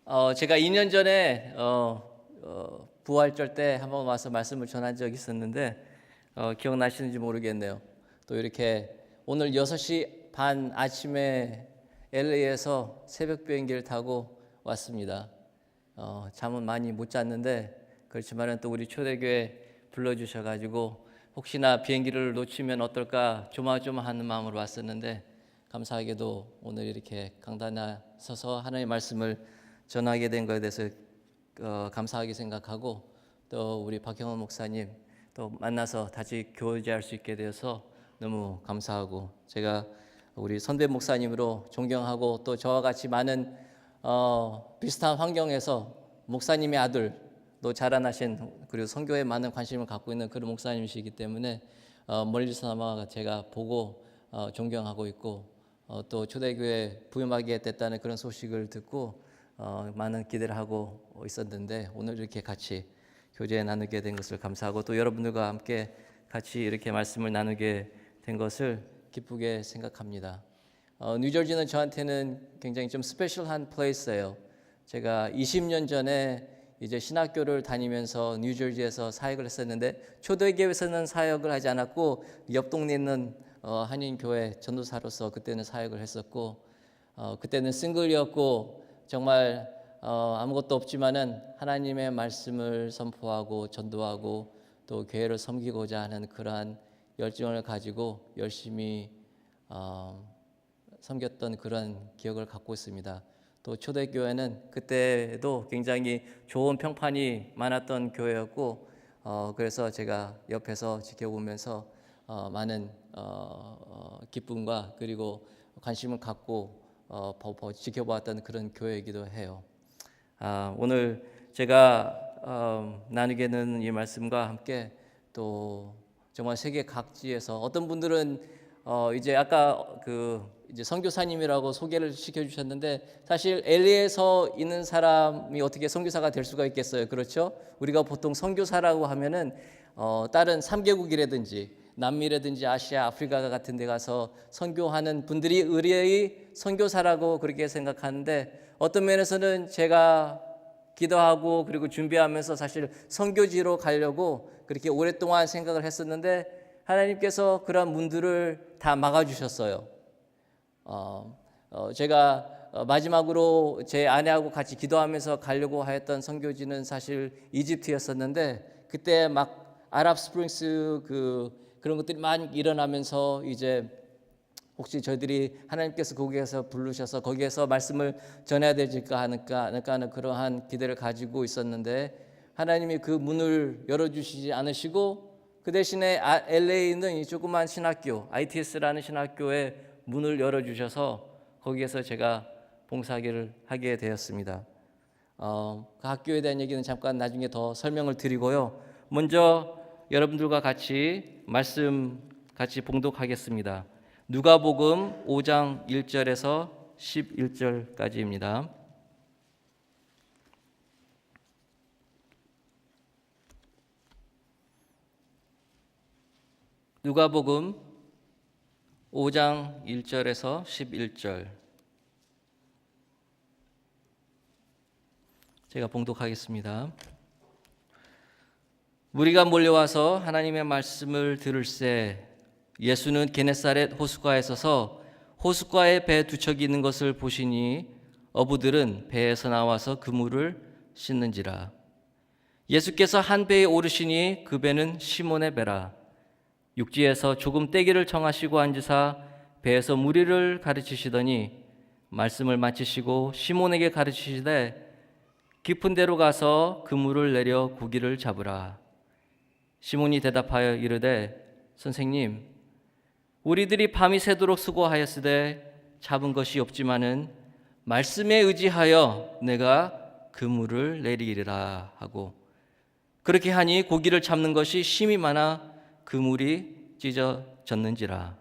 제가 2년 전에 부활절 때 한번 와서 말씀을 전한 적이 있었는데 기억나시는지 모르겠네요. 또 이렇게 오늘 6시 반 아침에 LA에서 새벽 비행기를 타고 왔습니다. 잠은 많이 못 잤는데 그렇지만은 또 우리 초대교회 불러주셔가지고 혹시나 비행기를 놓치면 어떨까 조마조마하는 마음으로 왔었는데 감사하게도 오늘 이렇게 강단에 서서 하나님의 말씀을 전하게 된 것에 대해서 감사하게 생각하고 또 우리 박형원 목사님 또 만나서 다시 교제할 수 있게 되어서 너무 감사하고 제가 우리 선배 목사님으로 존경하고 또 저와 같이 많은 비슷한 환경에서 목사님의 아들 또 자라나신 그리고 선교에 많은 관심을 갖고 있는 그런 목사님이시기 때문에 멀리서나마 제가 보고 존경하고 있고 또 초대교회 부임하게 됐다는 그런 소식을 듣고 많은 기대를 하고 있었는데 오늘 이렇게 같이 교제 나누게 된 것을 감사하고 또 여러분들과 함께 같이 이렇게 말씀을 나누게 된 것을 기쁘게 생각합니다. 뉴저지는 저한테는 굉장히 좀 스페셜한 플레이스예요. 제가 20년 전에 이제 신학교를 다니면서 뉴저지에서 사역을 했었는데 초대교회에서는 사역을 하지 않았고 옆 동네에 있는 한인교회 전도사로서 그때는 사역을 했었고 그때는 싱글이었고 정말 아무것도 없지만은 하나님의 말씀을 선포하고 전도하고 또 교회를 섬기고자 하는 그러한 열정을 가지고 열심히 섬겼던 그런 기억을 갖고 있습니다. 또 초대교회는 그때도 굉장히 좋은 평판이 많았던 교회였고 그래서 제가 옆에서 지켜보면서 많은 기쁨과 그리고 관심을 갖고 지켜보았던 그런 교회이기도 해요. 오늘 제가 나누게 되는 이 말씀과 함께 또 정말 세계 각지에서 어떤 분들은 이제 아까 이제 선교사님이라고 소개를 시켜주셨는데 사실 LA에서 있는 사람이 어떻게 선교사가 될 수가 있겠어요, 그렇죠? 우리가 보통 선교사라고 하면은 다른 3개국이라든지 남미라든지 아시아, 아프리카 같은 데 가서 선교하는 분들이 의뢰의 선교사라고 그렇게 생각하는데 어떤 면에서는 제가 기도하고 그리고 준비하면서 사실 선교지로 가려고 그렇게 오랫동안 생각을 했었는데 하나님께서 그런 문들을 다 막아주셨어요. 제가 마지막으로 제 아내하고 같이 기도하면서 가려고 하였던 선교지는 사실 이집트였었는데 그때 막 아랍 스프링스 그런 것들이 많이 일어나면서 이제 혹시 저희들이 하나님께서 거기에서 부르셔서 거기에서 말씀을 전해야 되질까 하는 그러한 기대를 가지고 있었는데 하나님이 그 문을 열어주시지 않으시고 그 대신에 LA에 있는 이 조그만 신학교 ITS라는 신학교에 문을 열어주셔서 거기에서 제가 봉사하기를 하게 되었습니다. 그 학교에 대한 얘기는 잠깐 나중에 더 설명을 드리고요. 먼저 여러분들과 같이 말씀 같이 봉독하겠습니다. 누가복음 5장 1절에서 11절까지입니다. 누가복음 5장 1절에서 11절 제가 봉독하겠습니다. 무리가 몰려와서 하나님의 말씀을 들을새 예수는 게네사렛 호숫가에 서서 호숫가에 배 두 척이 있는 것을 보시니 어부들은 배에서 나와서 그물을 씻는지라. 예수께서 한 배에 오르시니 그 배는 시몬의 배라. 육지에서 조금 떼기를 청하시고 앉으사 배에서 무리를 가르치시더니 말씀을 마치시고 시몬에게 가르치시되 깊은 데로 가서 그물을 내려 고기를 잡으라. 시몬이 대답하여 이르되 선생님 우리들이 밤이 새도록 수고하였으되 잡은 것이 없지만은 말씀에 의지하여 내가 그물을 내리리라 하고 그렇게 하니 고기를 잡는 것이 심히 많아 그물이 찢어졌는지라.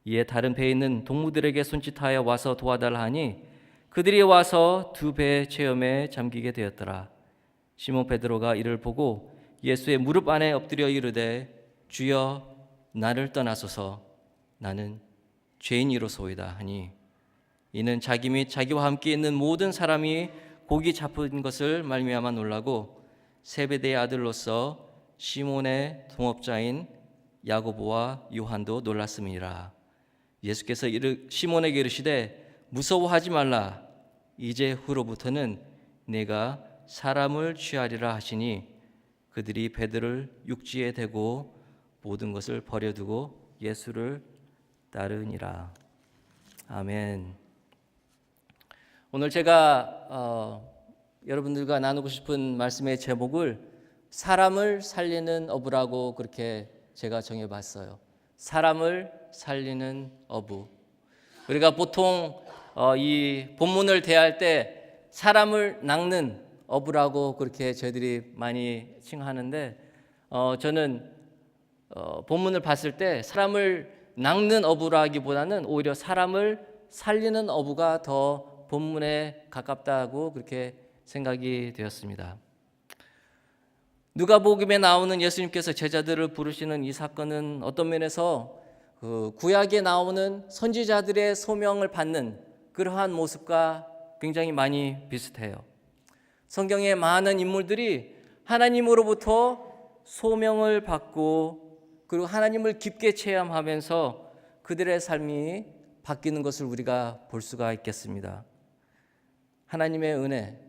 이에 다른 배에 있는 동무들에게 손짓하여 와서 도와달라 하니 그들이 와서 두 배의 체험에 잠기게 되었더라. 시몬 베드로가 이를 보고 예수의 무릎 안에 엎드려 이르되 주여 나를 떠나소서 나는 죄인이로소이다 하니 이는 자기 및 자기와 함께 있는 모든 사람이 고기 잡은 것을 말미암아 놀라고 세베대의 아들로서 시몬의 동업자인 야고보와 요한도 놀랐음이니라. 예수께서 시몬에게 이르시되 무서워하지 말라. 이제 후로부터는 내가 사람을 취하리라 하시니 그들이 베드로를 육지에 대고 모든 것을 버려두고 예수를 따르니라. 아멘. 오늘 제가 여러분들과 나누고 싶은 말씀의 제목을 사람을 살리는 어부라고 그렇게 제가 정해봤어요. 사람을 살리는 어부. 우리가 보통 이 본문을 대할 때 사람을 낚는 어부라고 그렇게 저희들이 많이 칭하는데 저는 본문을 봤을 때 사람을 낚는 어부라기보다는 오히려 사람을 살리는 어부가 더 본문에 가깝다고 그렇게 생각이 되었습니다. 누가복음에 나오는 예수님께서 제자들을 부르시는 이 사건은 어떤 면에서 구약에 나오는 선지자들의 소명을 받는 그러한 모습과 굉장히 많이 비슷해요. 성경의 많은 인물들이 하나님으로부터 소명을 받고 그리고 하나님을 깊게 체험하면서 그들의 삶이 바뀌는 것을 우리가 볼 수가 있겠습니다. 하나님의 은혜,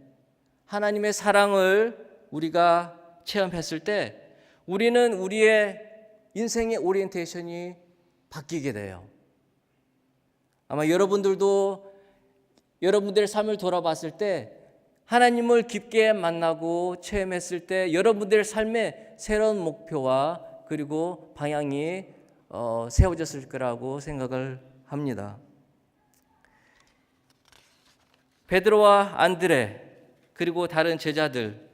하나님의 사랑을 우리가 체험했을 때 우리는 우리의 인생의 오리엔테이션이 바뀌게 돼요. 아마 여러분들도 여러분들의 삶을 돌아봤을 때 하나님을 깊게 만나고 체험했을 때 여러분들의 삶에 새로운 목표와 그리고 방향이 세워졌을 거라고 생각을 합니다. 베드로와 안드레 그리고 다른 제자들,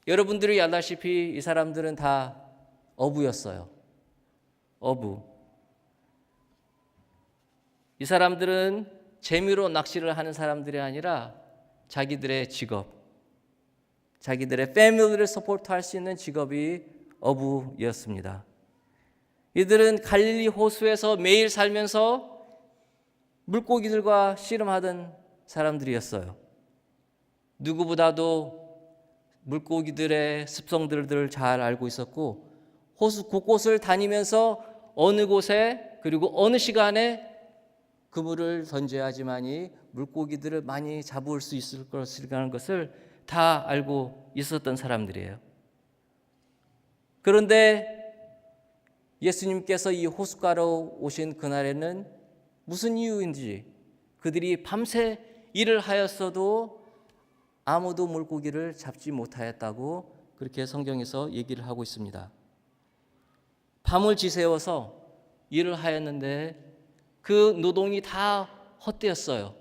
여러분들이 알다시피 이 사람들은 다 어부였어요. 어부. 이 사람들은 재미로 낚시를 하는 사람들이 아니라 자기들의 직업, 자기들의 패밀리를 서포트할 수 있는 직업이 어부였습니다. 이들은 갈릴리 호수에서 매일 살면서 물고기들과 씨름하던 사람들이었어요. 누구보다도 물고기들의 습성들을 잘 알고 있었고 호수 곳곳을 다니면서 어느 곳에 그리고 어느 시간에 그물을 던져야지만이 물고기들을 많이 잡을 수 있을 것이라는 것을 다 알고 있었던 사람들이에요. 그런데 예수님께서 이 호숫가로 오신 그날에는 무슨 이유인지 그들이 밤새 일을 하였어도 아무도 물고기를 잡지 못하였다고 그렇게 성경에서 얘기를 하고 있습니다. 밤을 지새워서 일을 하였는데 그 노동이 다 헛되었어요.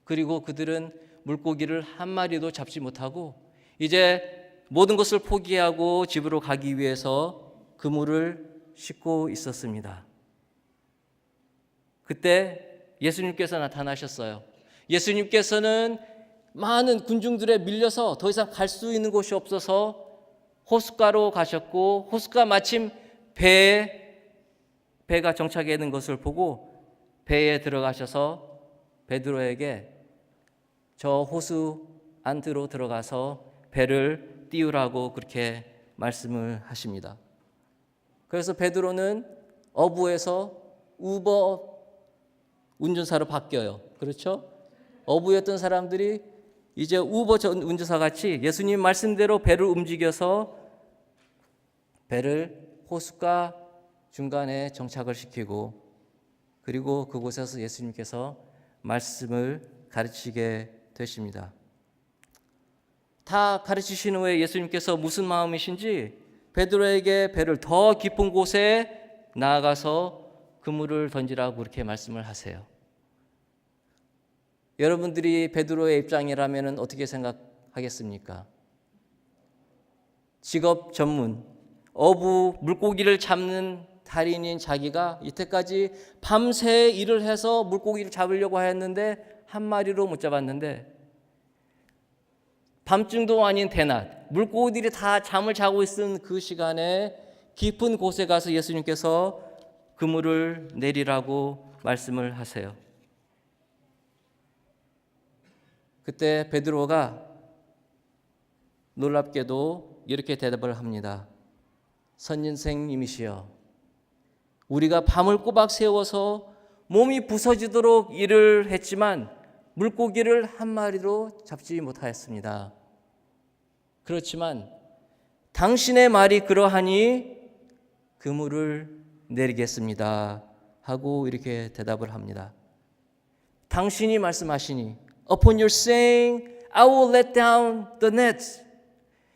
그리고 그들은 물고기를 한 마리도 잡지 못하고 이제 모든 것을 포기하고 집으로 가기 위해서 그물을 싣고 있었습니다. 그때 예수님께서 나타나셨어요. 예수님께서는 많은 군중들에 밀려서 더 이상 갈 수 있는 곳이 없어서 호숫가로 가셨고 호숫가 마침 배가 정착해 있는 것을 보고 배에 들어가셔서 베드로에게 저 호수 안으로 들어가서 배를 띄우라고 그렇게 말씀을 하십니다. 그래서 베드로는 어부에서 우버 운전사로 바뀌어요. 그렇죠? 어부였던 사람들이 이제 우버 운전사 같이 예수님 말씀대로 배를 움직여서 배를 호숫가 중간에 정착을 시키고 그리고 그곳에서 예수님께서 말씀을 가르치게 되십니다. 다 가르치신 후에 예수님께서 무슨 마음이신지 베드로에게 배를 더 깊은 곳에 나아가서 그물을 던지라고 그렇게 말씀을 하세요. 여러분들이 베드로의 입장이라면 어떻게 생각하겠습니까? 직업 전문, 어부, 물고기를 잡는 달인인 자기가 이때까지 밤새 일을 해서 물고기를 잡으려고 하였는데 한 마리로 못 잡았는데 밤중도 아닌 대낮 물고기들이 다 잠을 자고 있는 그 시간에 깊은 곳에 가서 예수님께서 그물을 내리라고 말씀을 하세요. 그때 베드로가 놀랍게도 이렇게 대답을 합니다. 선인생님이시여, 우리가 밤을 꼬박 새워서 몸이 부서지도록 일을 했지만 물고기를 한 마리도 잡지 못하였습니다. 그렇지만 당신의 말이 그러하니 그물을 내리겠습니다 하고 이렇게 대답을 합니다. 당신이 말씀하시니 Upon your saying, I will let down the nets.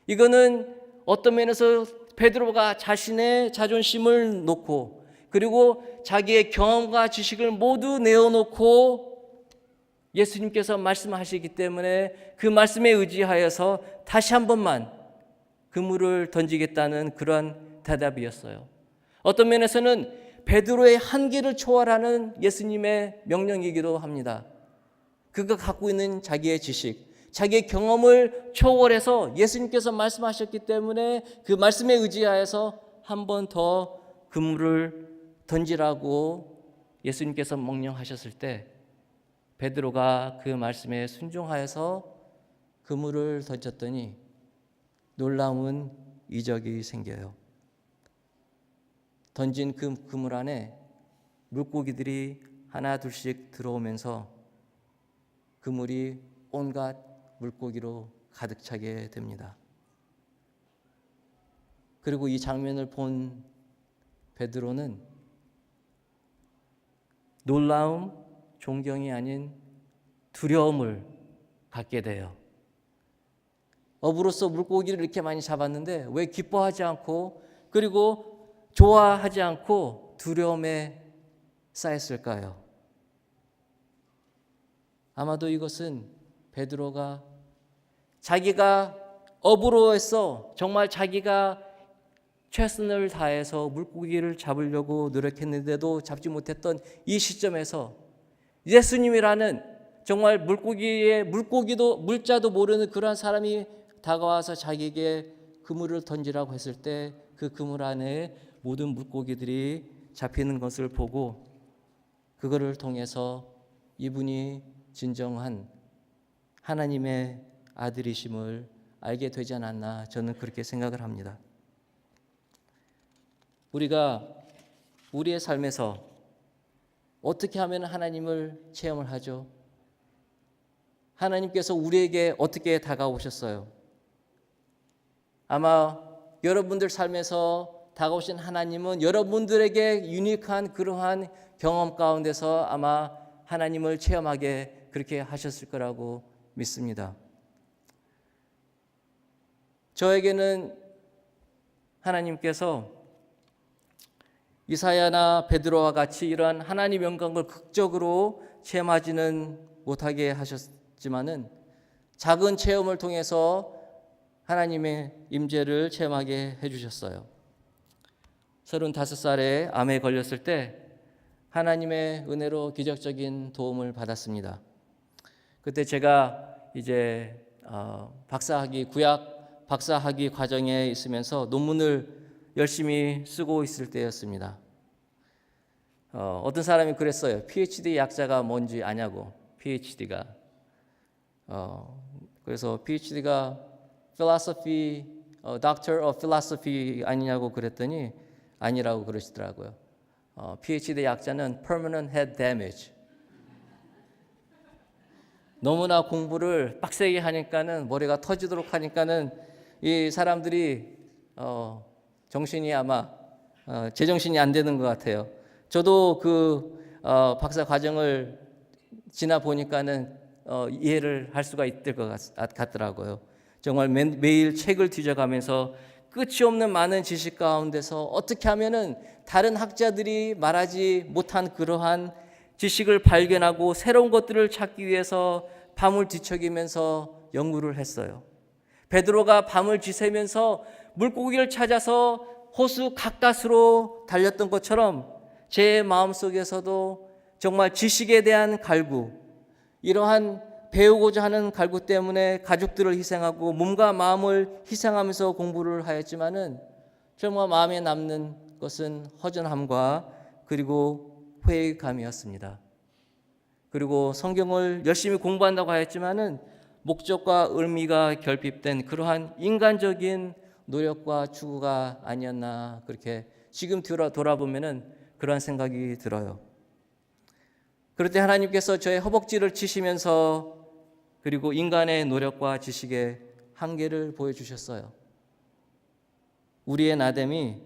이거는 어떤 면에서 베드로가 자신의 자존심을 놓고 그리고 자기의 경험과 지식을 모두 내어놓고 예수님께서 말씀하시기 때문에 그 말씀에 의지하여서 다시 한 번만 그물을 던지겠다는 그러한 대답이었어요. 어떤 면에서는 베드로의 한계를 초월하는 예수님의 명령이기도 합니다. 그가 갖고 있는 자기의 지식, 자기의 경험을 초월해서 예수님께서 말씀하셨기 때문에 그 말씀에 의지하여서 한 번 더 그물을 던지라고 예수님께서 명령하셨을 때 베드로가 그 말씀에 순종하여서 그물을 던졌더니 놀라운 이적이 생겨요. 던진 그 그물 안에 물고기들이 하나 둘씩 들어오면서 그물이 온갖 물고기로 가득 차게 됩니다. 그리고 이 장면을 본 베드로는 놀라움, 존경이 아닌 두려움을 갖게 돼요. 어부로서 물고기를 이렇게 많이 잡았는데 왜 기뻐하지 않고 그리고 좋아하지 않고 두려움에 쌓였을까요? 아마도 이것은 베드로가 자기가 어부로서 정말 자기가 최선을 다해서 물고기를 잡으려고 노력했는데도 잡지 못했던 이 시점에서 예수님이라는 정말 물고기도 물자도 모르는 그러한 사람이 다가와서 자기에게 그물을 던지라고 했을 때 그 그물 안에 모든 물고기들이 잡히는 것을 보고 그거를 통해서 이분이 진정한 하나님의 아들이심을 알게 되지 않았나 저는 그렇게 생각을 합니다. 우리가 우리의 삶에서 어떻게 하면 하나님을 체험을 하죠? 하나님께서 우리에게 어떻게 다가오셨어요? 아마 여러분들 삶에서 다가오신 하나님은 여러분들에게 유니크한 그러한 경험 가운데서 아마 하나님을 체험하게 그렇게 하셨을 거라고 믿습니다. 저에게는 하나님께서 이사야나 베드로와 같이 이러한 하나님의 영광을 극적으로 체험하지는 못하게 하셨지만은 작은 체험을 통해서 하나님의 임재를 체험하게 해주셨어요. 35살에 암에 걸렸을 때 하나님의 은혜로 기적적인 도움을 받았습니다. 그때 제가 이제 구약 박사학위 과정에 있으면서 논문을 열심히 쓰고 있을 때였습니다. 어떤 사람이 그랬어요. PhD 약자가 뭔지 아냐고. PhD가 그래서 PhD가 philosophy, Doctor of Philosophy 아니냐고 그랬더니 아니라고 그러시더라고요. PhD 약자는 Permanent Head Damage. 너무나 공부를 빡세게 하니까는 머리가 터지도록 하니까는 이 사람들이 정신이 아마 제정신이 안 되는 것 같아요. 저도 그 박사 과정을 지나 보니까는 이해를 할 수가 있을 것 같더라고요. 정말 매일 책을 뒤져가면서 끝이 없는 많은 지식 가운데서 어떻게 하면은 다른 학자들이 말하지 못한 그러한 지식을 발견하고 새로운 것들을 찾기 위해서 밤을 뒤척이면서 연구를 했어요. 베드로가 밤을 지새면서 물고기를 찾아서 호수 가까스로 달렸던 것처럼 제 마음속에서도 정말 지식에 대한 갈구, 이러한 배우고자 하는 갈구 때문에 가족들을 희생하고 몸과 마음을 희생하면서 공부를 하였지만은 정말 마음에 남는 것은 허전함과 그리고 회의감이었습니다. 그리고 성경을 열심히 공부한다고 하였지만은 목적과 의미가 결핍된 그러한 인간적인 노력과 추구가 아니었나, 그렇게 지금 돌아보면은 그런 생각이 들어요. 그럴 때 하나님께서 저의 허벅지를 치시면서 그리고 인간의 노력과 지식의 한계를 보여주셨어요. 우리의 나됨이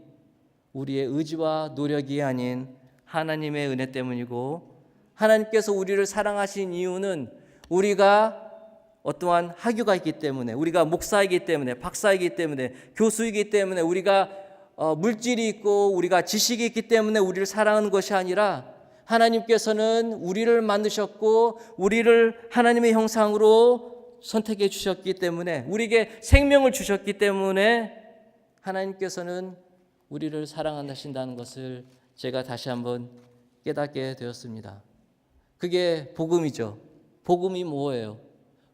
우리의 의지와 노력이 아닌 하나님의 은혜 때문이고, 하나님께서 우리를 사랑하신 이유는 우리가 어떠한 학위가 있기 때문에, 우리가 목사이기 때문에, 박사이기 때문에, 교수이기 때문에, 우리가 물질이 있고 우리가 지식이 있기 때문에 우리를 사랑하는 것이 아니라, 하나님께서는 우리를 만드셨고 우리를 하나님의 형상으로 선택해 주셨기 때문에, 우리에게 생명을 주셨기 때문에 하나님께서는 우리를 사랑하신다는 것을 제가 다시 한번 깨닫게 되었습니다. 그게 복음이죠. 복음이 뭐예요?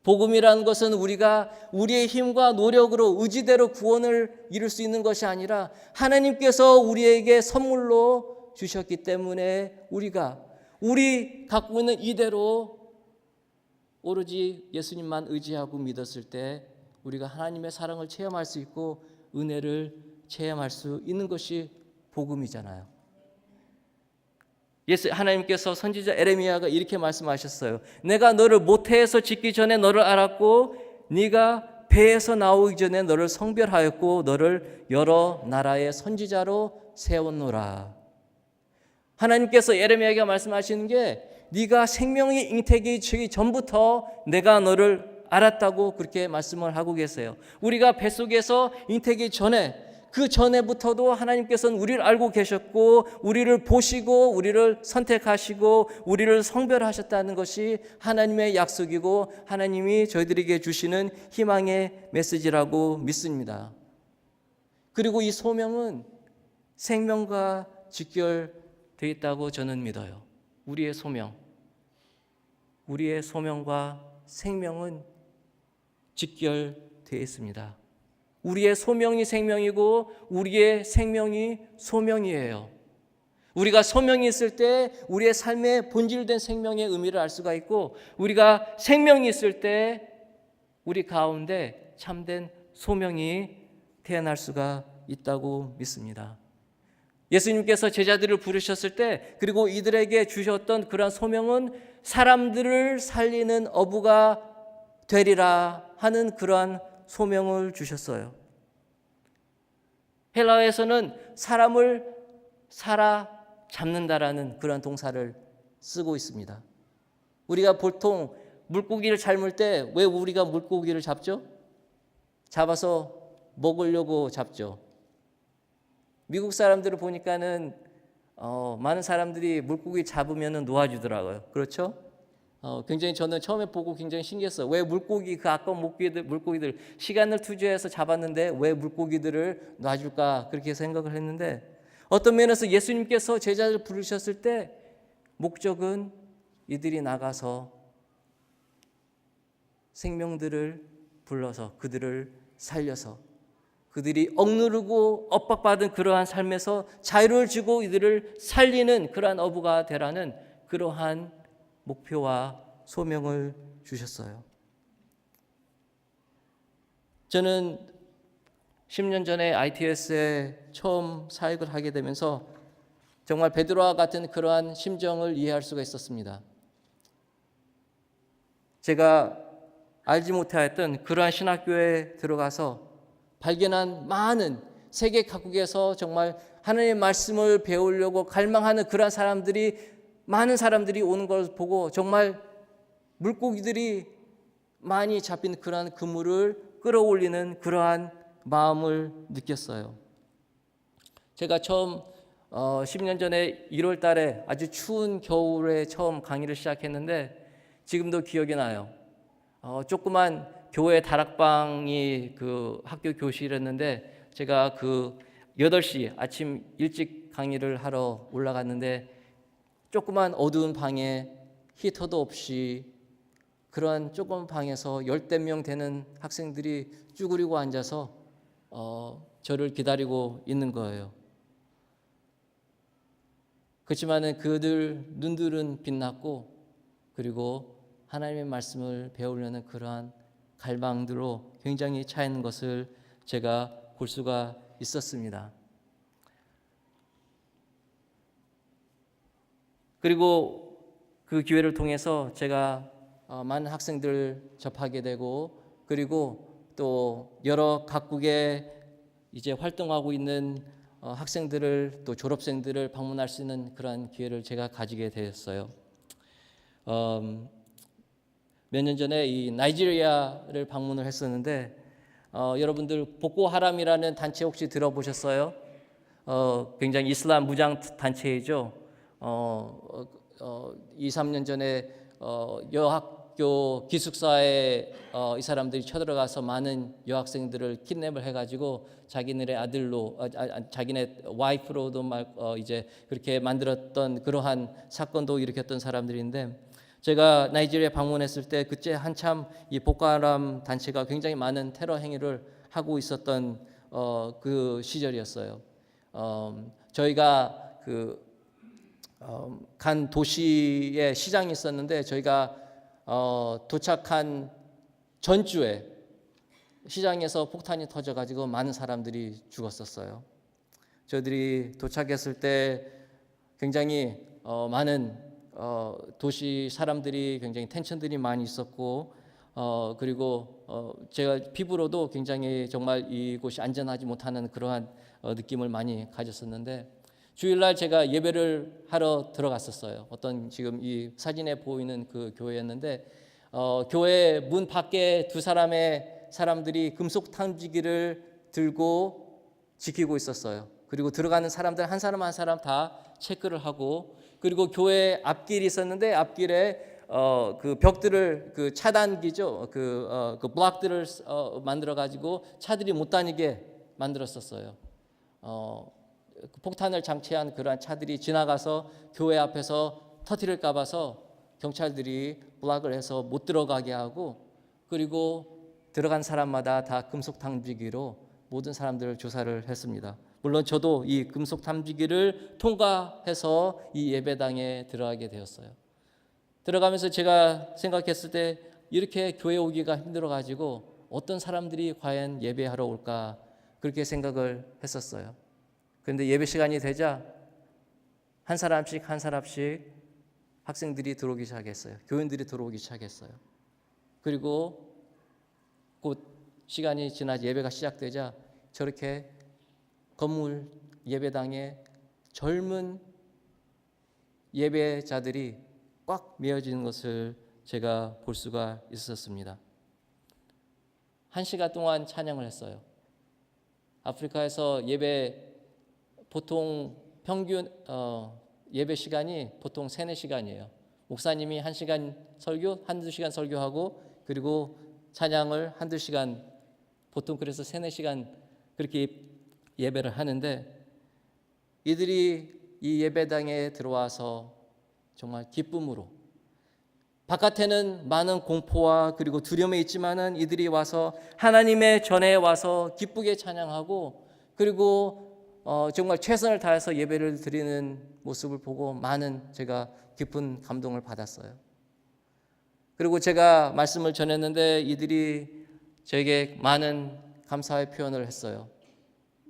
복음이라는 것은 우리가 우리의 힘과 노력으로 의지대로 구원을 이룰 수 있는 것이 아니라 하나님께서 우리에게 선물로 주셨기 때문에, 우리 갖고 있는 이대로 오로지 예수님만 의지하고 믿었을 때 우리가 하나님의 사랑을 체험할 수 있고 은혜를 체험할 수 있는 것이 복음이잖아요. 하나님께서 선지자 에레미야가 이렇게 말씀하셨어요. 내가 너를 모태에서 짓기 전에 너를 알았고 네가 배에서 나오기 전에 너를 성별하였고 너를 여러 나라의 선지자로 세웠노라. 하나님께서 에레미야에게 말씀하시는 게, 네가 생명이 잉태되기 전부터 내가 너를 알았다고 그렇게 말씀을 하고 계세요. 우리가 뱃속에서 잉태되기 전에, 그 전에부터도 하나님께서는 우리를 알고 계셨고 우리를 보시고 우리를 선택하시고 우리를 성별하셨다는 것이 하나님의 약속이고 하나님이 저희들에게 주시는 희망의 메시지라고 믿습니다. 그리고 이 소명은 생명과 직결되어 있다고 저는 믿어요. 우리의 소명과 생명은 직결되어 있습니다. 우리의 소명이 생명이고 우리의 생명이 소명이에요. 우리가 소명이 있을 때 우리의 삶의 본질된 생명의 의미를 알 수가 있고, 우리가 생명이 있을 때 우리 가운데 참된 소명이 태어날 수가 있다고 믿습니다. 예수님께서 제자들을 부르셨을 때, 그리고 이들에게 주셨던 그러한 소명은 사람들을 살리는 어부가 되리라 하는 그러한 소명을 주셨어요. 헬라어에서는 사람을 사로잡는다라는 그런 동사를 쓰고 있습니다. 우리가 보통 물고기를 삶을 때 왜 우리가 물고기를 잡죠? 잡아서 먹으려고 잡죠. 미국 사람들을 보니까는 많은 사람들이 물고기 잡으면 놓아주더라고요. 그렇죠? 굉장히 저는 처음에 보고 굉장히 신기했어요. 왜 그 아까운 물고기들 시간을 투자해서 잡았는데 왜 물고기들을 놔줄까, 그렇게 생각을 했는데, 어떤 면에서 예수님께서 제자를 부르셨을 때 목적은 이들이 나가서 생명들을 불러서 그들을 살려서 그들이 억누르고 엇박받은 그러한 삶에서 자유를 주고 이들을 살리는 그러한 어부가 되라는 그러한 목표와 소명을 주셨어요. 저는 10년 전에 ITS에 처음 사역을 하게 되면서 정말 베드로와 같은 그러한 심정을 이해할 수가 있었습니다. 제가 알지 못하였던 그러한 신학교에 들어가서 발견한 많은 세계 각국에서 정말 하나님의 말씀을 배우려고 갈망하는 그러한 많은 사람들이 오는 걸 보고 정말 물고기들이 많이 잡힌 그러한 그물을 끌어올리는 그러한 마음을 느꼈어요. 제가 처음 10년 전에 1월 달에 아주 추운 겨울에 처음 강의를 시작했는데 지금도 기억이 나요. 조그만 교회 다락방이 그 학교 교실이었는데 제가 그 8시 아침 일찍 강의를 하러 올라갔는데 조그만 어두운 방에 히터도 없이 그런 조그만 방에서 10명 되는 학생들이 쭈그리고 앉아서 저를 기다리고 있는 거예요. 그렇지만 그들 눈들은 빛났고 그리고 하나님의 말씀을 배우려는 그러한 갈망들로 굉장히 차 있는 것을 제가 볼 수가 있었습니다. 그리고 그 기회를 통해서 제가 많은 학생들을 접하게 되고, 그리고 또 여러 각국에 이제 활동하고 있는 학생들을, 또 졸업생들을 방문할 수 있는 그러한 기회를 제가 가지게 되었어요. 몇 년 전에 이 나이지리아를 방문을 했었는데, 여러분들 보코하람이라는 단체 혹시 들어보셨어요? 굉장히 이슬람 무장 단체이죠. 2, 3년 전에 여학교 기숙사에 이 사람들이 쳐들어가서 많은 여학생들을 킷냅을 해가지고 자기네의 아들로, 자기네 와이프로도 이제 그렇게 만들었던 그러한 사건도 일으켰던 사람들인데, 제가 나이지리아 방문했을 때 그때 한참 이 보코하람 단체가 굉장히 많은 테러 행위를 하고 있었던 그 시절이었어요. 저희가 간 도시에 시장이 있었는데, 저희가 도착한 전주에 시장에서 폭탄이 터져가지고 많은 사람들이 죽었었어요. 저희들이 도착했을 때 굉장히 많은 도시 사람들이 굉장히 텐션들이 많이 있었고, 그리고 제가 피부로도 굉장히 정말 이곳이 안전하지 못하는 그러한 느낌을 많이 가졌었는데, 주일날 제가 예배를 하러 들어갔었어요. 어떤 지금 이 사진에 보이는 그 교회였는데, 교회 문 밖에 두 사람들이 금속 탐지기를 들고 지키고 있었어요. 그리고 들어가는 사람들 한 사람 한 사람 다 체크를 하고, 그리고 교회 앞길이 있었는데 앞길에 그 벽들을, 그 차단기죠, 그 블록들을 만들어 가지고 차들이 못 다니게 만들었었어요. 폭탄을 장치한 그러한 차들이 지나가서 교회 앞에서 터뜨릴까 봐서 경찰들이 블록을 해서 못 들어가게 하고, 그리고 들어간 사람마다 다 금속 탐지기로 모든 사람들을 조사를 했습니다. 물론 저도 이 금속 탐지기를 통과해서 이 예배당에 들어가게 되었어요. 들어가면서 제가 생각했을 때 이렇게 교회 오기가 힘들어가지고 어떤 사람들이 과연 예배하러 올까, 그렇게 생각을 했었어요. 그런데 예배 시간이 되자 한 사람씩 학생들이 들어오기 시작했어요. 교인들이 들어오기 시작했어요. 그리고 곧 시간이 지나 예배가 시작되자 저렇게 건물 예배당에 젊은 예배자들이 꽉 메어지는 것을 제가 볼 수가 있었습니다. 1시간 동안 찬양을 했어요. 아프리카에서 보통 평균 예배 시간이 보통 3, 4시간이에요. 목사님이 1시간 설교, 1-2시간 설교하고, 그리고 찬양을 1-2시간, 보통 그래서 3, 4시간 그렇게 예배를 하는데, 이들이 이 예배당에 들어와서 정말 기쁨으로, 바깥에는 많은 공포와 그리고 두려움이 있지만은 이들이 와서 하나님의 전에 와서 기쁘게 찬양하고, 그리고 정말 최선을 다해서 예배를 드리는 모습을 보고 제가 깊은 감동을 받았어요. 그리고 제가 말씀을 전했는데 이들이 저에게 많은 감사의 표현을 했어요.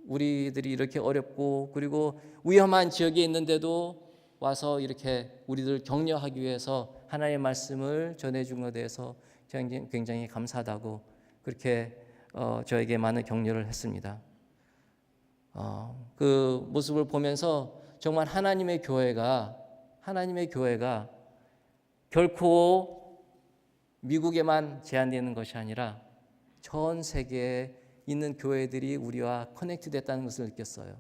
우리들이 이렇게 어렵고 그리고 위험한 지역에 있는데도 와서 이렇게 우리들 격려하기 위해서 하나님의 말씀을 전해준 것에 대해서 굉장히 감사하다고 그렇게 저에게 많은 격려를 했습니다. 그 모습을 보면서 정말 하나님의 교회가 결코 미국에만 제한되는 것이 아니라 전 세계에 있는 교회들이 우리와 커넥트 됐다는 것을 느꼈어요.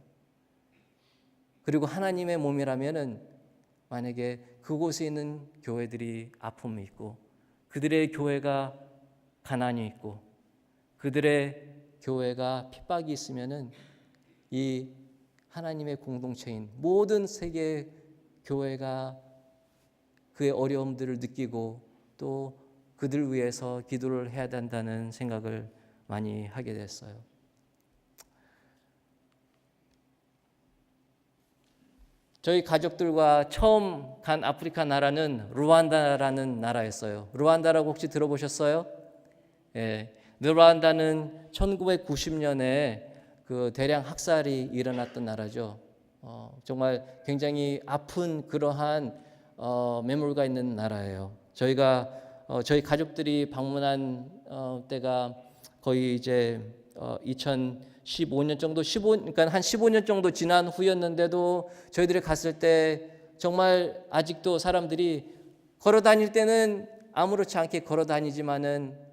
그리고 하나님의 몸이라면은 만약에 그곳에 있는 교회들이 아픔이 있고, 그들의 교회가 가난이 있고, 그들의 교회가 핍박이 있으면은 이 하나님의 공동체인 모든 세계 교회가 그의 어려움들을 느끼고 또 그들 위해서 기도를 해야 된다는 생각을 많이 하게 됐어요. 저희 가족들과 처음 간 아프리카 나라는 루안다라는 나라였어요. 루안다라고 혹시 들어보셨어요? 예, 르완다는 1990년에 그 대량 학살이 일어났던 나라죠. 정말 굉장히 아픈 그러한 매물가 있는 나라예요. 저희가 저희 가족들이 방문한 때가 거의 이제 2015년 정도, 그러니까 한 15년 정도 지난 후였는데도 저희들이 갔을 때 정말 아직도 사람들이 걸어 다닐 때는 아무렇지 않게 걸어 다니지만은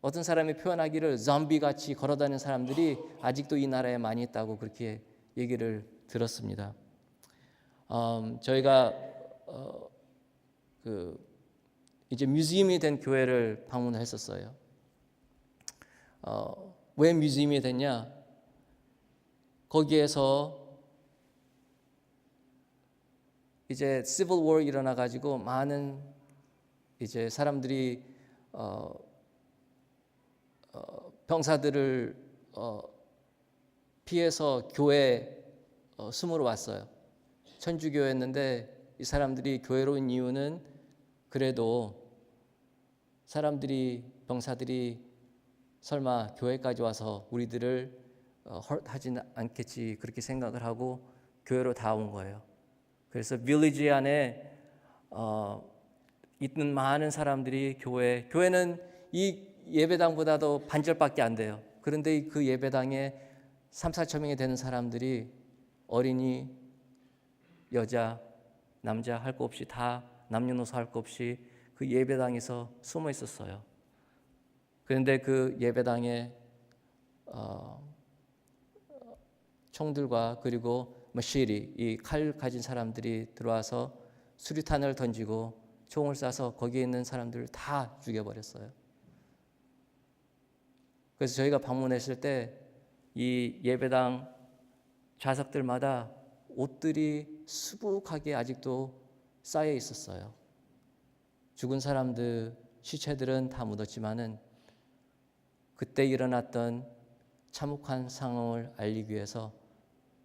어떤 사람이 표현하기를 좀비 같이 걸어 다니는 사람들이 아직도 이 나라에 많이 있다고 그렇게 얘기를 들었습니다. 저희가 이제 뮤지엄이 된 교회를 방문했었어요. 왜 뮤지엄이 됐냐? 거기에서 이제 시빌 워 일어나 가지고 많은 이제 사람들이 병사들을 피해서 교회 숨으러 왔어요. 천주교였는데 이 사람들이 교회로 온 이유는 그래도 사람들이 병사들이 설마 교회까지 와서 우리들을 하지는 않겠지 그렇게 생각을 하고 교회로 다 온 거예요. 그래서 빌리지 안에 있는 많은 사람들이 교회는 이 예배당보다도 반절밖에 안 돼요. 그런데 그 예배당에 3, 4천 명이 되는 사람들이 어린이, 여자, 남자 할 거 없이 다 남녀노소 할 거 없이 그 예배당에서 숨어 있었어요. 그런데 그 예배당에 총들과 그리고 머시리, 이 칼 가진 사람들이 들어와서 수류탄을 던지고 총을 쏴서 거기에 있는 사람들을 다 죽여버렸어요. 그래서 저희가 방문했을 때 이 예배당 좌석들마다 옷들이 수북하게 아직도 쌓여 있었어요. 죽은 사람들 시체들은 다 묻었지만은 그때 일어났던 참혹한 상황을 알리기 위해서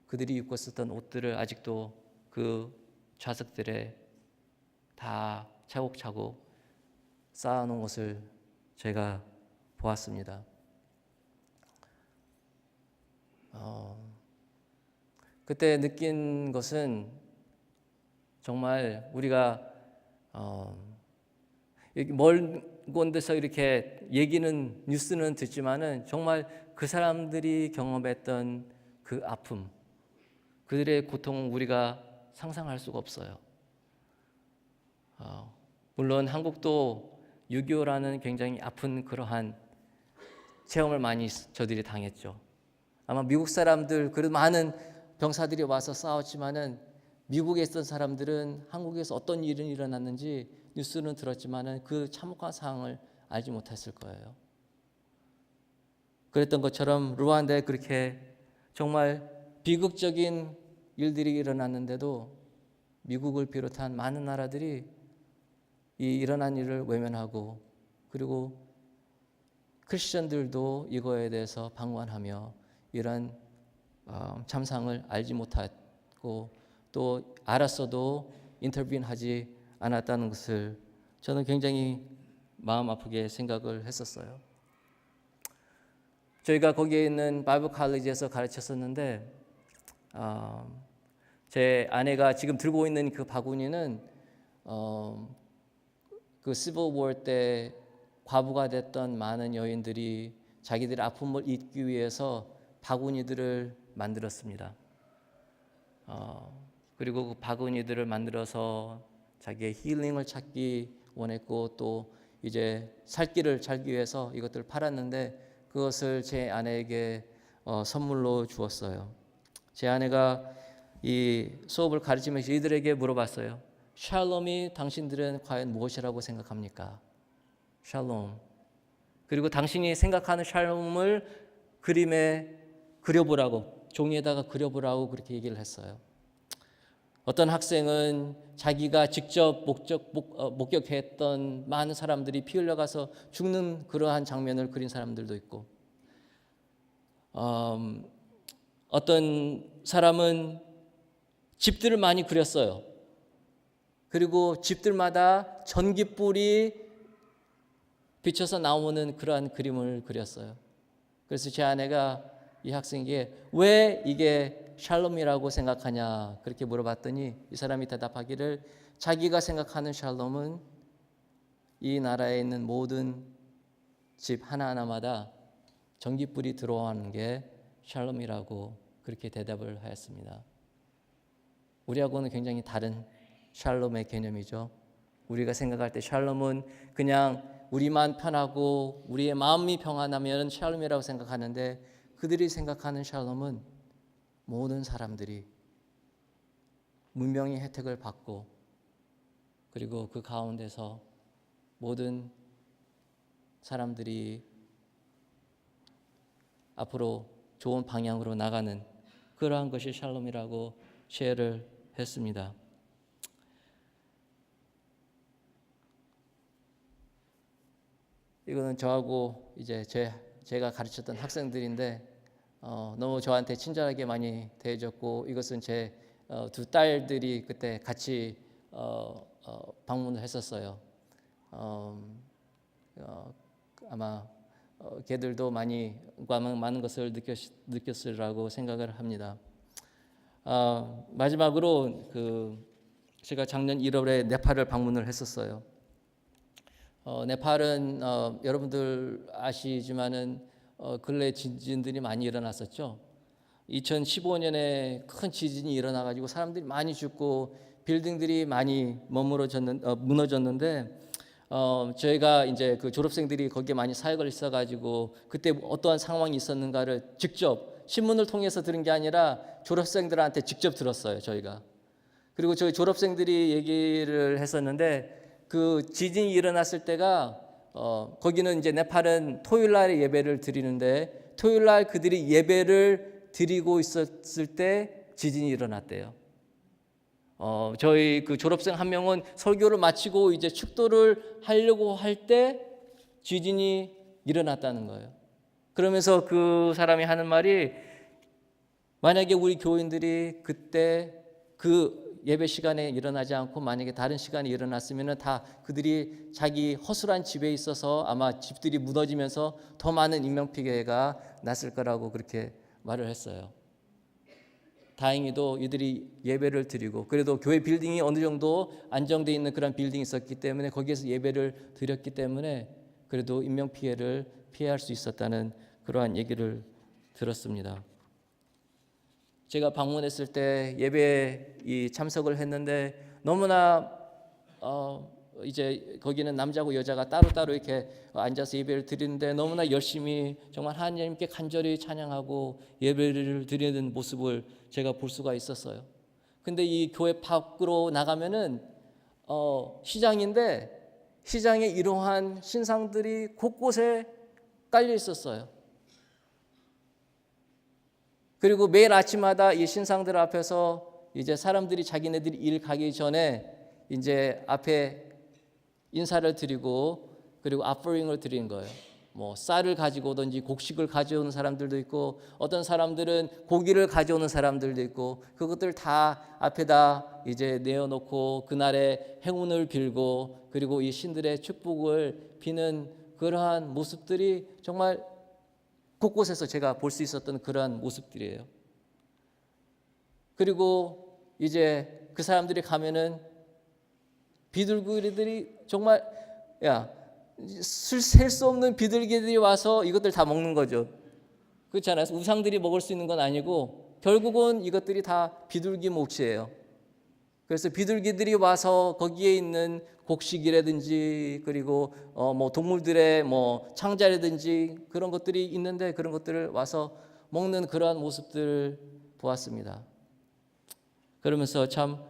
그들이 입고 있었던 옷들을 아직도 그 좌석들에 다 차곡차곡 쌓아놓은 것을 제가 보았습니다. 그때 느낀 것은 정말 우리가 멀 곳에서 이렇게 얘기는 뉴스는 듣지만은 정말 그 사람들이 경험했던 그 아픔, 그들의 고통을 우리가 상상할 수가 없어요. 물론 한국도 6.25라는 굉장히 아픈 그러한 체험을 많이 저들이 당했죠. 아마 미국 사람들, 그래도 많은 병사들이 와서 싸웠지만은 미국에 있던 사람들은 한국에서 어떤 일이 일어났는지 뉴스는 들었지만은 그 참혹한 상황을 알지 못했을 거예요. 그랬던 것처럼 루안다에 그렇게 정말 비극적인 일들이 일어났는데도 미국을 비롯한 많은 나라들이 이 일어난 일을 외면하고 그리고 크리스천들도 이거에 대해서 방관하며 이런 참상을 알지 못하고 또 알았어도 인터뷰하지 않았다는 것을 저는 굉장히 마음 아프게 생각을 했었어요. 저희가 거기에 있는 바이블 칼리지에서 가르쳤었는데 제 아내가 지금 들고 있는 그 바구니는 그 시빌 워 때 과부가 됐던 많은 여인들이 자기들의 아픔을 잊기 위해서 바구니들을 만들었습니다. 그리고 그 바구니들을 만들어서 자기의 힐링을 찾기 원했고 또 이제 살 길을 찾기 위해서 이것들을 팔았는데 그것을 제 아내에게 선물로 주었어요. 제 아내가 이 수업을 가르치면서 이들에게 물어봤어요. 샬롬이 당신들은 과연 무엇이라고 생각합니까? 샬롬. 그리고 당신이 생각하는 샬롬을 그림에 그려보라고, 종이에다가 그려보라고 그렇게 얘기를 했어요. 어떤 학생은 자기가 직접 목격했던 많은 사람들이 피 흘려가서 죽는 그러한 장면을 그린 사람들도 있고, 어떤 사람은 집들을 많이 그렸어요. 그리고 집들마다 전깃불이 비춰서 나오는 그러한 그림을 그렸어요. 그래서 제 아내가 이 학생에게 왜 이게 샬롬이라고 생각하냐 그렇게 물어봤더니 이 사람이 대답하기를 자기가 생각하는 샬롬은 이 나라에 있는 모든 집 하나하나마다 전깃불이 들어오는 게 샬롬이라고 그렇게 대답을 하였습니다. 우리하고는 굉장히 다른 샬롬의 개념이죠. 우리가 생각할 때 샬롬은 그냥 우리만 편하고 우리의 마음이 평안하면 샬롬이라고 생각하는데 그들이 생각하는 샬롬은 모든 사람들이 문명의 혜택을 받고 그리고 그 가운데서 모든 사람들이 앞으로 좋은 방향으로 나가는 그러한 것이 샬롬이라고 쉐어를 했습니다. 이거는 저하고 이제 제가 가르쳤던 학생들인데 너무 저한테 친절하게 많이 대해줬고 이것은 제 두 딸들이 그때 같이 방문을 했었어요. 아마 걔들도 많은 것을 느꼈으리라고 생각을 합니다. 마지막으로 제가 작년 1월에 네팔을 방문을 했었어요. 네팔은 여러분들 아시지만은 근래 지진들이 많이 일어났었죠. 2015년에 큰 지진이 일어나가지고 사람들이 많이 죽고 빌딩들이 많이 무너졌는데 저희가 이제 그 졸업생들이 거기에 많이 사역을 있어가지고 그때 어떠한 상황이 있었는가를 직접 신문을 통해서 들은 게 아니라 졸업생들한테 직접 들었어요, 저희가. 그리고 저희 졸업생들이 얘기를 했었는데 그 지진이 일어났을 때가 거기는 이제 네팔은 토요일 날에 예배를 드리는데 토요일 날 그들이 예배를 드리고 있었을 때 지진이 일어났대요. 저희 그 졸업생 한 명은 설교를 마치고 이제 축도를 하려고 할 때 지진이 일어났다는 거예요. 그러면서 그 사람이 하는 말이 만약에 우리 교인들이 그때 그 예배 시간에 일어나지 않고 만약에 다른 시간에 일어났으면 다 그들이 자기 허술한 집에 있어서 아마 집들이 무너지면서 더 많은 인명피해가 났을 거라고 그렇게 말을 했어요. 다행히도 이들이 예배를 드리고 그래도 교회 빌딩이 어느 정도 안정되어 있는 그런 빌딩이 있었기 때문에 거기에서 예배를 드렸기 때문에 그래도 인명피해를 피할 수 있었다는 그러한 얘기를 들었습니다. 제가 방문했을 때 예배에 참석을 했는데 너무나 이제 거기는 남자고 여자가 따로따로 이렇게 앉아서 예배를 드리는데 너무나 열심히 정말 하나님께 간절히 찬양하고 예배를 드리는 모습을 제가 볼 수가 있었어요. 근데 이 교회 밖으로 나가면은 시장인데 시장에 이러한 신상들이 곳곳에 깔려 있었어요. 그리고 매일 아침마다 이 신상들 앞에서 이제 사람들이 자기네들이 일 가기 전에 이제 앞에 인사를 드리고 그리고 아퍼링을 드리는 거예요. 뭐 쌀을 가지고 오든지 곡식을 가져오는 사람들도 있고 어떤 사람들은 고기를 가져오는 사람들도 있고 그것들 다 앞에다 이제 내어놓고 그날의 행운을 빌고 그리고 이 신들의 축복을 비는 그러한 모습들이 정말 곳곳에서 제가 볼 수 있었던 그러한 모습들이에요. 그리고 이제 그 사람들이 가면은 비둘기들이 정말 셀 수 없는 비둘기들이 와서 이것들 다 먹는 거죠. 그렇잖아요. 우상들이 먹을 수 있는 건 아니고 결국은 이것들이 다 비둘기 몫이에요. 그래서 비둘기들이 와서 거기에 있는 곡식이라든지 그리고 뭐 동물들의 뭐 창자라든지 그런 것들이 있는데 그런 것들을 와서 먹는 그러한 모습들을 보았습니다. 그러면서 참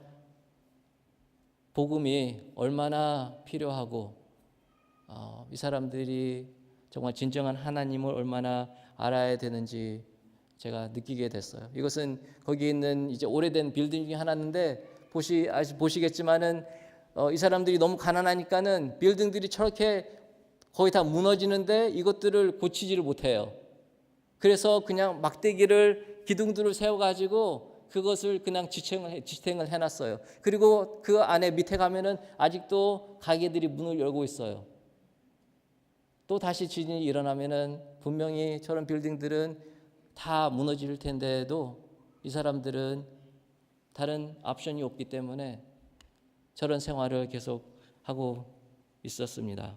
복음이 얼마나 필요하고 이 사람들이 정말 진정한 하나님을 얼마나 알아야 되는지 제가 느끼게 됐어요. 이것은 거기 있는 이제 오래된 빌딩 중에 하나인데 보시겠지만은 이 사람들이 너무 가난하니까는 빌딩들이 저렇게 거의 다 무너지는데 이것들을 고치지를 못해요. 그래서 그냥 막대기를 기둥들을 세워가지고 그것을 그냥 지탱을 해놨어요. 그리고 그 안에 밑에 가면은 아직도 가게들이 문을 열고 있어요. 또 다시 지진이 일어나면은 분명히 저런 빌딩들은 다 무너질 텐데도 이 사람들은 다른 옵션이 없기 때문에 저런 생활을 계속 하고 있었습니다.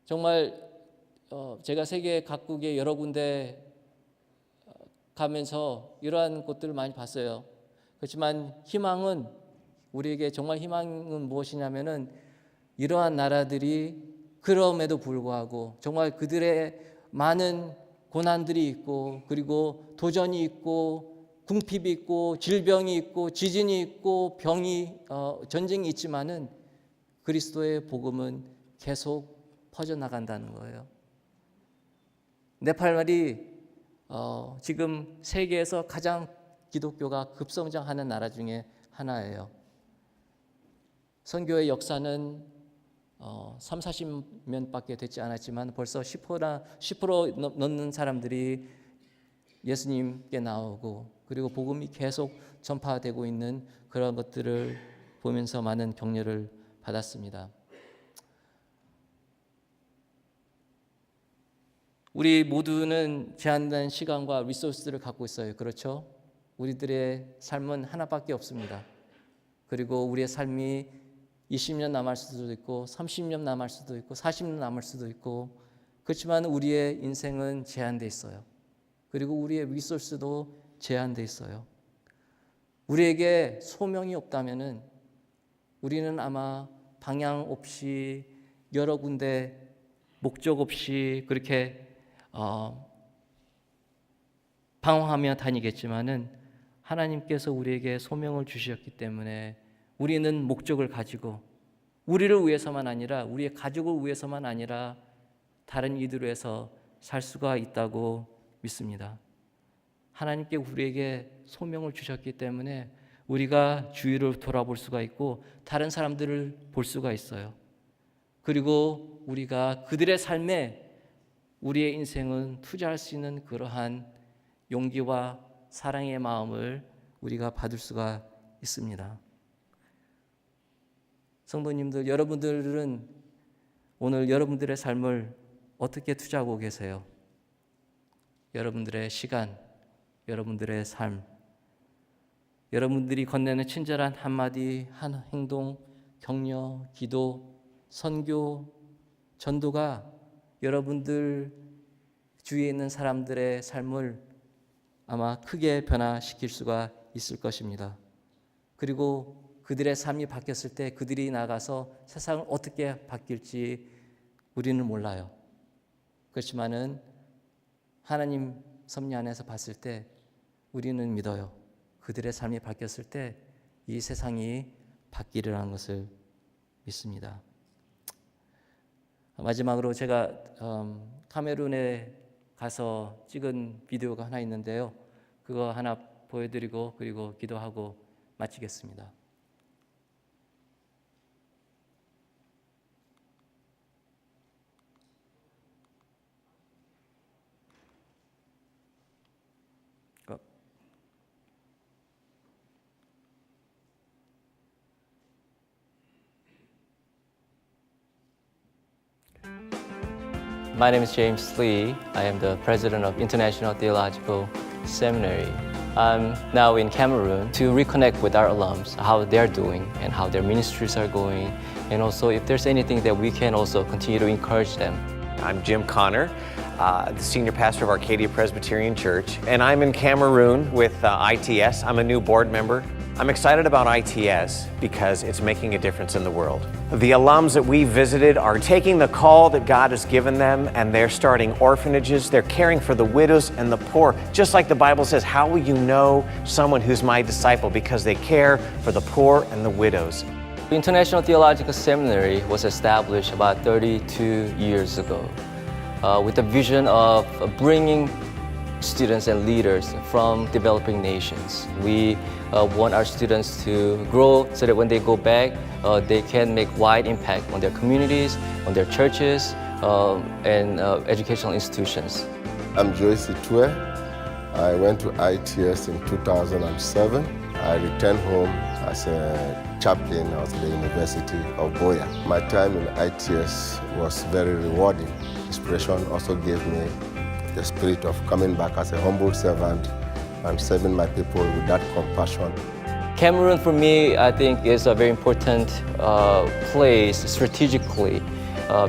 정말 제가 세계 각국의 여러 군데 가면서 이러한 곳들을 많이 봤어요. 그렇지만 희망은, 우리에게 정말 희망은 무엇이냐면은 이러한 나라들이 그럼에도 불구하고 정말 그들의 많은 고난들이 있고, 그리고 도전이 있고, 궁핍이 있고, 질병이 있고, 지진이 있고, 병이 전쟁이 있지만은 그리스도의 복음은 계속 퍼져나간다는 거예요. 네팔이 지금 세계에서 가장 기독교가 급성장하는 나라 중에 하나예요. 선교의 역사는 30-40년밖에 되지 않았지만 벌써 10% 넘는 사람들이 예수님께 나오고, 그리고 복음이 계속 전파되고 있는 그런 것들을 보면서 많은 격려를 받았습니다. 우리 모두는 제한된 시간과 리소스를 갖고 있어요. 그렇죠? 우리들의 삶은 하나밖에 없습니다. 그리고 우리의 삶이 20년 남을 수도 있고 30년 남을 수도 있고 40년 남을 수도 있고, 그렇지만 우리의 인생은 제한되어 있어요. 그리고 우리의 리소스도 제한되어 있어요. 우리에게 소명이 없다면은 우리는 아마 방향 없이 여러 군데 목적 없이 그렇게 방황하며 다니겠지만은 하나님께서 우리에게 소명을 주셨기 때문에 우리는 목적을 가지고 우리를 위해서만 아니라 우리의 가족을 위해서만 아니라 다른 이들을 위해서 살 수가 있다고 믿습니다. 하나님께 우리에게 소명을 주셨기 때문에 우리가 주위를 돌아볼 수가 있고 다른 사람들을 볼 수가 있어요. 그리고 우리가 그들의 삶에 우리의 인생은 투자할 수 있는 그러한 용기와 사랑의 마음을 우리가 받을 수가 있습니다. 성도님들, 여러분들은 오늘 여러분들의 삶을 어떻게 투자하고 계세요? 여러분들의 시간, 여러분들의 삶, 여러분들이 건네는 친절한 한마디, 한 행동, 격려, 기도, 선교, 전도가 여러분들 주위에 있는 사람들의 삶을 아마 크게 변화시킬 수가 있을 것입니다. 그리고 그들의 삶이 바뀌었을 때 그들이 나가서 세상을 어떻게 바뀔지 우리는 몰라요. 그렇지만은 하나님 섭리 안에서 봤을 때 우리는 믿어요. 그들의 삶이 바뀌었을 때 이 세상이 바뀌리라는 것을 믿습니다. 마지막으로 제가 카메룬에 가서 찍은 비디오가 하나 있는데요. 그거 하나 보여드리고 그리고 기도하고 마치겠습니다. My name is James Lee. I am the president of International Theological Seminary. I'm now in Cameroon to reconnect with our alums, how they're doing and how their ministries are going, and also if there's anything that we can also continue to encourage them. I'm Jim Connor, the senior pastor of Arcadia Presbyterian Church, and I'm in Cameroon with ITS. I'm a new board member. I'm excited about ITS because it's making a difference in the world. The alums that we visited are taking the call that God has given them, and they're starting orphanages. They're caring for the widows and the poor. Just like the Bible says, how will you know someone who's my disciple? Because they care for the poor and the widows. The International Theological Seminary was established about 32 years ago with the vision of bringing students and leaders from developing nations. We want our students to grow so that when they go back, they can make wide impact on their communities, on their churches, and educational institutions. I'm Joyce Itue. I went to ITS in 2007. I returned home as a chaplain at the University of Boya. My time in ITS was very rewarding. Inspiration also gave me the spirit of coming back as a humble servant and serving my people with that compassion. Cameroon for me, I think, is a very important place strategically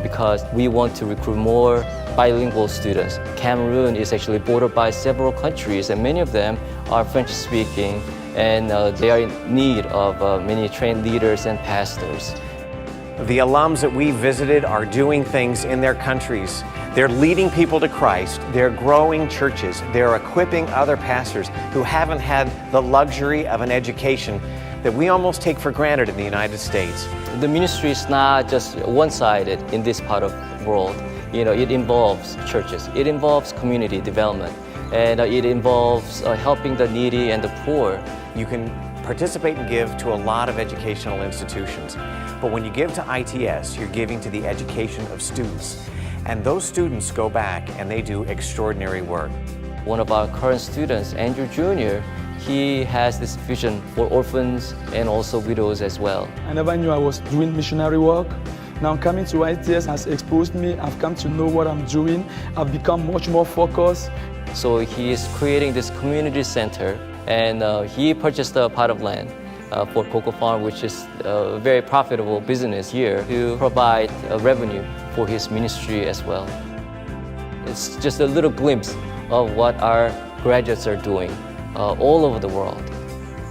because we want to recruit more bilingual students. Cameroon is actually bordered by several countries, and many of them are French-speaking, and they are in need of many trained leaders and pastors. The alums that we visited are doing things in their countries. They're leading people to Christ. They're growing churches. They're equipping other pastors who haven't had the luxury of an education that we almost take for granted in the United States. The ministry is not just one-sided in this part of the world. You know, it involves churches. It involves community development, and it involves helping the needy and the poor. You can participate and give to a lot of educational institutions, but when you give to ITS, you're giving to the education of students. And those students go back and they do extraordinary work. One of our current students, Andrew Jr., he has this vision for orphans and also widows as well. I never knew I was doing missionary work. Now coming to ITS has exposed me. I've come to know what I'm doing. I've become much more focused. So he is creating this community center, and he purchased a plot of land for Cocoa Farm, which is a very profitable business here, to provide revenue for his ministry as well. It's just a little glimpse of what our graduates are doing all over the world.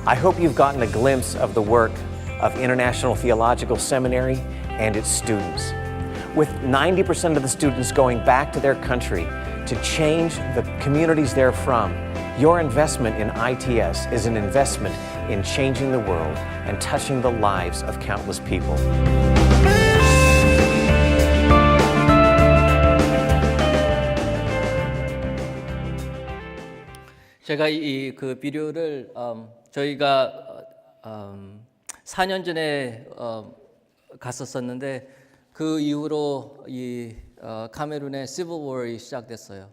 I hope you've gotten a glimpse of the work of International Theological Seminary and its students. With 90% of the students going back to their country to change the communities they're from, your investment in ITS is an investment in changing the world and touching the lives of countless people. 제가 이 그 비디오를 저희가 4년 전에 갔었었는데 그 이후로 이 카메룬의 시빌 워이 시작됐어요.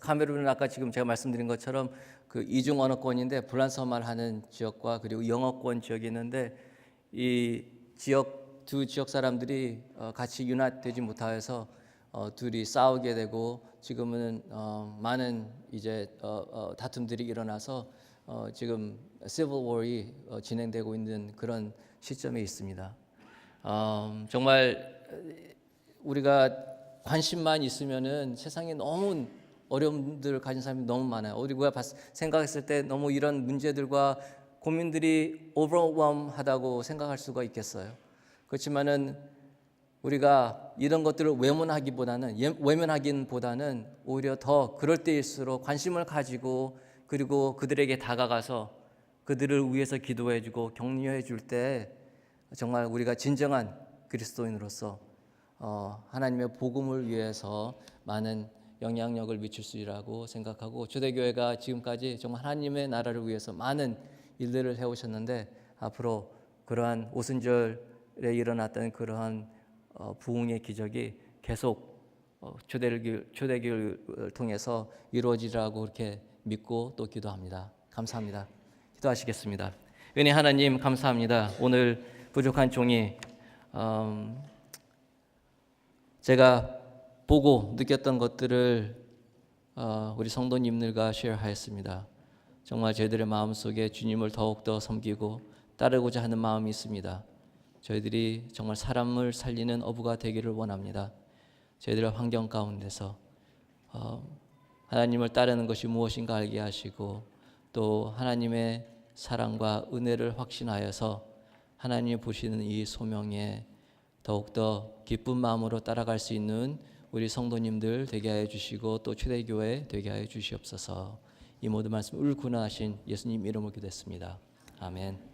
카메룬은 아까 지금 제가 말씀드린 것처럼 그 이중 언어권인데 불란서말 하는 지역과 그리고 영어권 지역이 있는데 이 지역 두 지역 사람들이 같이 융합되지 못하여서 둘이 싸우게 되고 지금은 많은 이제 다툼들이 일어나서 지금 시빌 워이 진행되고 있는 그런 시점에 있습니다. 정말 우리가 관심만 있으면은 세상에 너무 어려움들을 가진 사람이 너무 많아요. 우리가 생각했을 때 너무 이런 문제들과 고민들이 overwhelm하다고 생각할 수가 있겠어요. 그렇지만은 우리가 이런 것들을 외면하기보다는 오히려 더 그럴 때일수록 관심을 가지고 그리고 그들에게 다가가서 그들을 위해서 기도해주고 격려해 줄 때 정말 우리가 진정한 그리스도인으로서 하나님의 복음을 위해서 많은 영향력을 미칠 수 있라고 생각하고 초대교회가 지금까지 정말 하나님의 나라를 위해서 많은 일들을 해오셨는데 앞으로 그러한 오순절에 일어났던 그러한 부흥의 기적이 계속 초대교회를 통해서 이루어지라고 그렇게 믿고 또 기도합니다. 감사합니다. 기도하시겠습니다. 은혜 하나님 감사합니다. 오늘 부족한 종이 제가 보고 느꼈던 것들을 우리 성도님들과 쉐어하였습니다. 정말 저희들의 마음속에 주님을 더욱더 섬기고 따르고자 하는 마음이 있습니다. 저희들이 정말 사람을 살리는 어부가 되기를 원합니다. 저희들의 환경 가운데서 하나님을 따르는 것이 무엇인가 알게 하시고 또 하나님의 사랑과 은혜를 확신하여서 하나님이 보시는 이 소명에 더욱더 기쁜 마음으로 따라갈 수 있는 우리 성도님들 되게 하여 주시고 또 초대교회 되게 하여 주시옵소서. 이 모든 말씀 을 구원하신 예수님 이름으로 기도했습니다. 아멘.